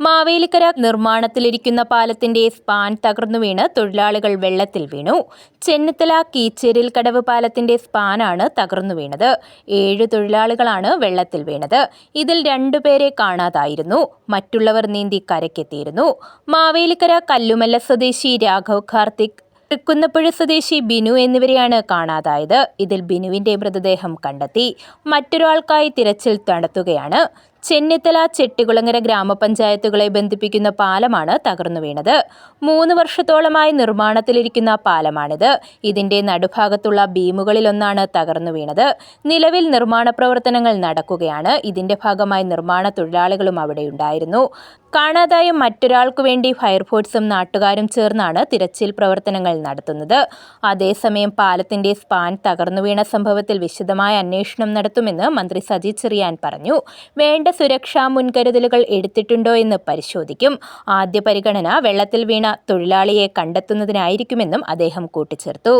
മാവേലിക്കര നിർമ്മാണത്തിലിരിക്കുന്ന പാലത്തിന്റെ സ്പാൻ തകർന്നു വീണ് തൊഴിലാളികൾ വെള്ളത്തിൽ വീണു. ചെന്നിത്തല കീച്ചേരിൽ കടവ് പാലത്തിന്റെ സ്പാനാണ് തകർന്നു വീണത്. 7 തൊഴിലാളികളാണ് വെള്ളത്തിൽ വീണത്. ഇതിൽ 2 പേരെ കാണാതായിരുന്നു. മറ്റുള്ളവർ നീന്തി കരയ്ക്കെത്തിയിരുന്നു. മാവേലിക്കര കല്ലുമല്ല സ്വദേശി രാഘവ് കാർത്തിക്, തൃക്കുന്നപ്പുഴ സ്വദേശി ബിനു എന്നിവരെയാണ് കാണാതായത്. ഇതിൽ ബിനുവിന്റെ മൃതദേഹം കണ്ടെത്തി. മറ്റൊരാൾക്കായി തിരച്ചിൽ നടത്തുകയാണ്. ചെന്നിത്തല ചെട്ടികുളങ്ങര ഗ്രാമപഞ്ചായത്തുകളെ ബന്ധിപ്പിക്കുന്ന പാലമാണ് തകർന്നു വീണത്. 3 വർഷത്തോളമായി നിർമ്മാണത്തിലിരിക്കുന്ന പാലമാണിത്. ഇതിന്റെ നടുഭാഗത്തുള്ള ബീമുകളിലൊന്നാണ് തകർന്നു വീണത്. നിലവിൽ നിർമ്മാണ പ്രവർത്തനങ്ങൾ നടക്കുകയാണ്. ഇതിന്റെ ഭാഗമായി നിർമ്മാണ തൊഴിലാളികളും അവിടെയുണ്ടായിരുന്നു. കാണാതായ മറ്റൊരാൾക്കു വേണ്ടി ഫയർഫോഴ്സും നാട്ടുകാരും ചേർന്നാണ് തിരച്ചിൽ പ്രവർത്തനങ്ങൾ നടത്തുന്നത്. അതേസമയം പാലത്തിന്റെ സ്പാൻ തകർന്നു വീണ സംഭവത്തിൽ വിശദമായ അന്വേഷണം നടത്തുമെന്ന് മന്ത്രി സജി ചെറിയാൻ പറഞ്ഞു. വേണ്ട സുരക്ഷാ മുൻകരുതലുകൾ എടുത്തിട്ടുണ്ടോ എന്ന് പരിശോധിക്കും. ആദ്യ പരിഗണന വെള്ളത്തിൽ വീണ തൊഴിലാളിയെ കണ്ടെത്തുന്നതിനായിരിക്കുമെന്നും അദ്ദേഹം കൂട്ടിച്ചേർത്തു.